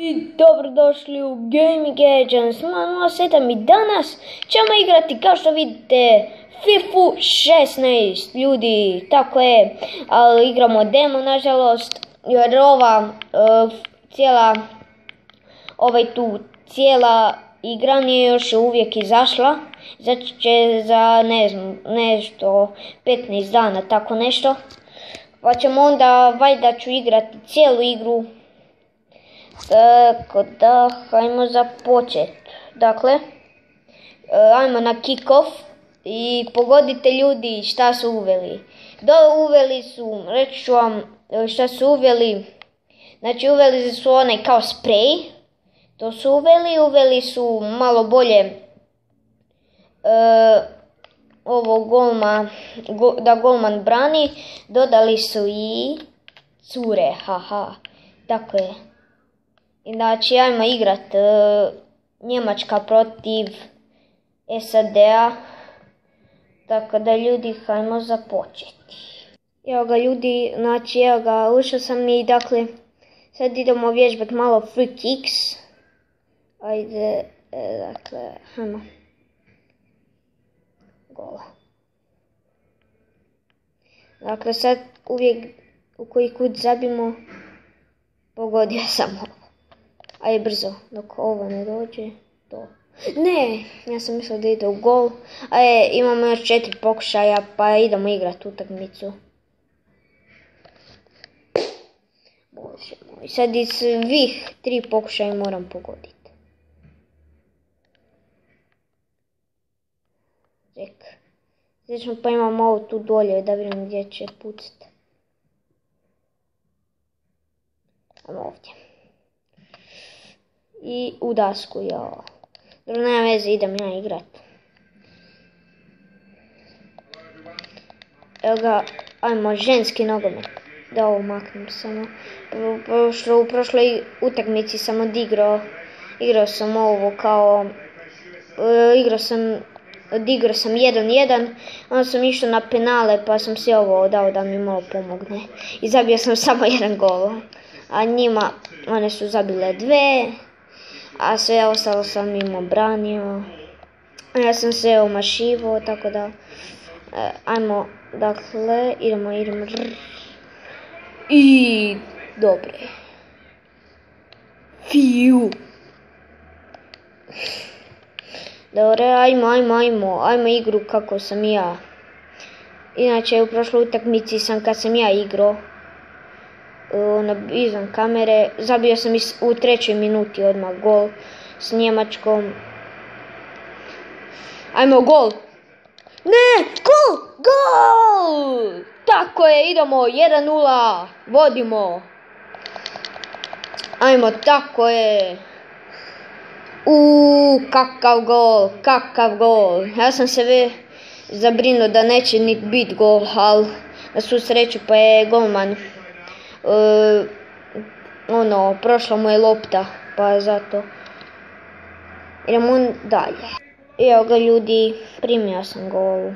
I dobrodošli u Gaming Agents 007 i danas ćemo igrati, kao što vidite, FIFA 16 ljudi, tako je, ali igramo demo nažalost, jer cijela igra nije još uvijek izašla, znači će za ne znam, nešto 15 dana, tako nešto, pa ćemo onda, valjda ću igrati cijelu igru. Tako da, hajmo započeti. Dakle, ajmo na kick-off i pogodite ljudi šta su uveli. Uveli su, reći ću vam šta su uveli. Znači uveli su onaj kao sprej. To su uveli su malo bolje da golman brani. Dodali su i cure, haha, tako je. Znači, ajmo igrat Njemačka protiv SAD-a. Tako da ljudi, hajmo započeti. Evo ga ljudi, znači evo ga, ušao sam i dakle, sad idemo vježbati malo free kicks. Ajde, dakle, hajmo. Gola. Dakle, sad uvijek u koji kut zabimo, pogodio sam ovo. Ajde brzo, dok ovo ne dođe, to. Ne, ja sam mislila da ide u gol. Ajde, imamo još 4 pokušaja, pa idemo igrati utakmicu. Bože moj, sad iz svih 3 pokušaja moram pogoditi. Znači, pa imamo ovo tu dolje da vidim gdje će pucati. Ajmo ovdje. I u dasku, jao. Dobro, nema veze, idem ja igrat. Evo ga, ajmo ženski nogomet. Da ovo maknem samo. U prošloj utakmici sam odigrao. Igrao sam ovo kao... Odigrao sam 1-1. Onda sam išao na penale pa sam si ovo dao da mi malo pomogne. I zabio sam samo 1 gol. A njima, one su zabile 2. A sve ostalo sam im obranio. Ja sam se omašivao, tako da... Ajmo, dakle, idemo. I... dobre. Fiu. Dobre, ajmo igru kako sam ja. Inače, u prošloj utakmici kad sam ja igrao, izvan kamere, zabio sam u 3. minuti odmah gol s Njemačkom. Ajmo, gol! Ne, gol! Tako je, idemo, 1-0, vodimo. Ajmo, tako je. Kakav gol. Ja sam se zabrinuo da neće ni biti gol, ali na svu sreću pa je golman. Prošla mu je lopta, pa zato. Idemo dalje. Evo ga ljudi, primio sam gol.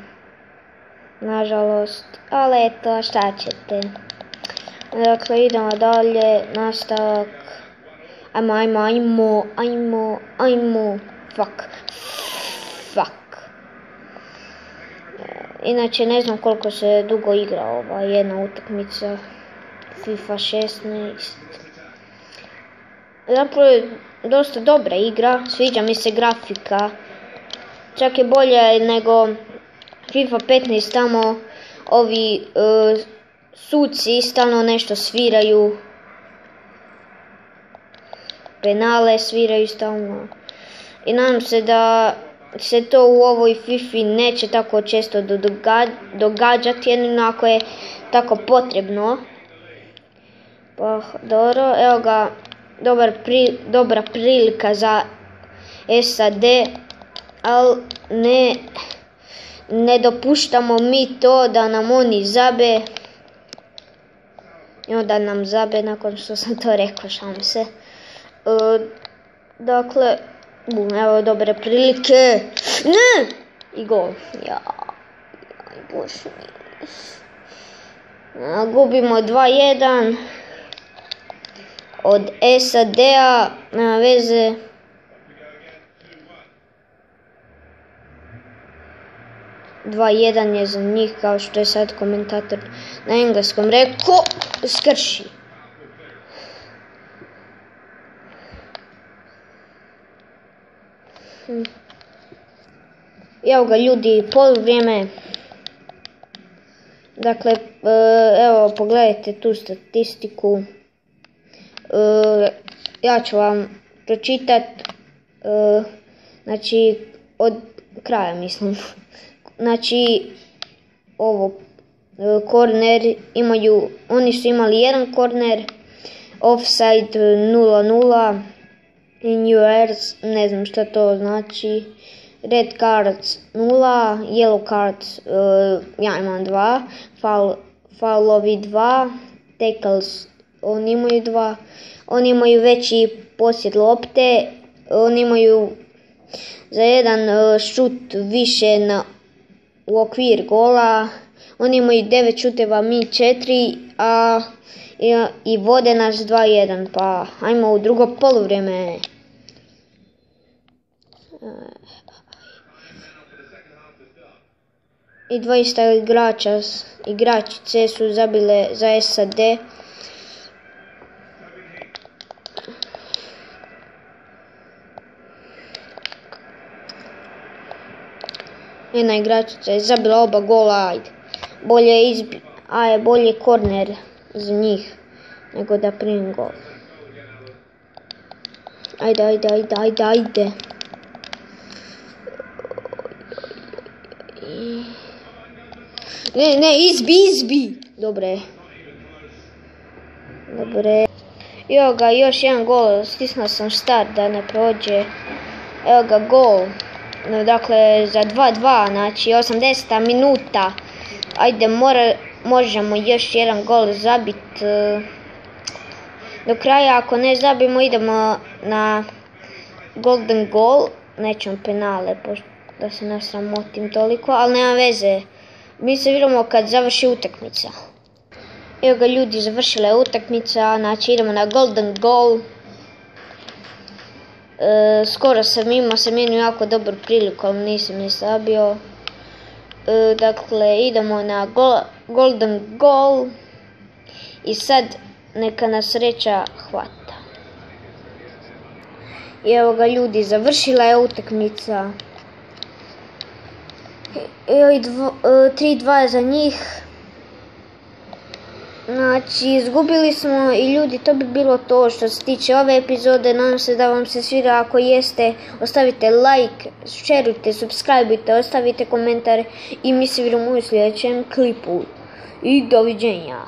Nažalost, ali eto, šta ćete. Dakle, idemo dalje, nastavak. Ajmo. Fuck. Inače, ne znam koliko se dugo igra ova jedna utakmica. FIFA 16. Zapravo je dosta dobra igra, sviđa mi se grafika. Čak je bolje nego FIFA 15, tamo ovi suci stalno nešto sviraju. Penale sviraju stalno. I nadam se da se to u ovoj FIFA neće tako često događati, jedino ako je tako potrebno. Pa dobro, evo ga, dobra prilika za SAD, ali ne dopuštamo mi to da nam oni zabe. I onda nam zabe nakon što sam to rekao, šalim se. Dakle, evo dobre prilike. Ne! I gol. Bože mi. Gubimo 2-1. od SAD-a, nema veze. Dva jedan je za njih, kao što je sad komentator na engleskom rekao, skrši. Evo ga ljudi, poluvrijeme. Dakle, evo pogledajte tu statistiku. Ja ću vam pročitat, znači od kraja mislim. Znači, ovo, korner imaju, oni su imali jedan korner, offside 0-0, in yours, ne znam šta to znači, red cards 0, yellow cards, ja imam 2, foulovi 2, tackles, oni imaju 2, oni imaju veći posjed lopte, oni imaju za jedan šut više u okvir gola, oni imaju 9 šuteva, mi 4, i vode nas 2-1, pa ajmo u drugo poluvrijeme. I dvoista igračice su zabile za SAD. Jedna igračica je zabila oba gola, ajde. Bolje korner za njih nego da primim gol. Ajde. Ne, izbi. Dobre. Evo ga, još jedan gol, stisnuo sam start da ne prođe. Evo ga gol. Dakle, za 2-2, znači 80 minuta. Ajde, možemo još jedan gol zabiti do kraja. Ako ne zabijemo, idemo na golden goal. Nećemo penale, da se ne sramotim toliko, ali nema veze. Mi se vidimo kad završi utakmica. Evo ga ljudi, završila je utakmica, znači idemo na golden goal. Skoro sam imao jednu jako dobru priliku, ali nisam je zabio. Dakle, idemo na golden goal. I sad neka nas sreća hvata. I evo ga ljudi, završila je utakmica. 3-2 za njih. Znači, izgubili smo i ljudi, to bi bilo to što se tiče ove epizode. Nadam se da vam se svira, ako jeste, ostavite like, šerujte, subscribeujte, ostavite komentar i mi se vidimo u sljedećem klipu. I doviđenja.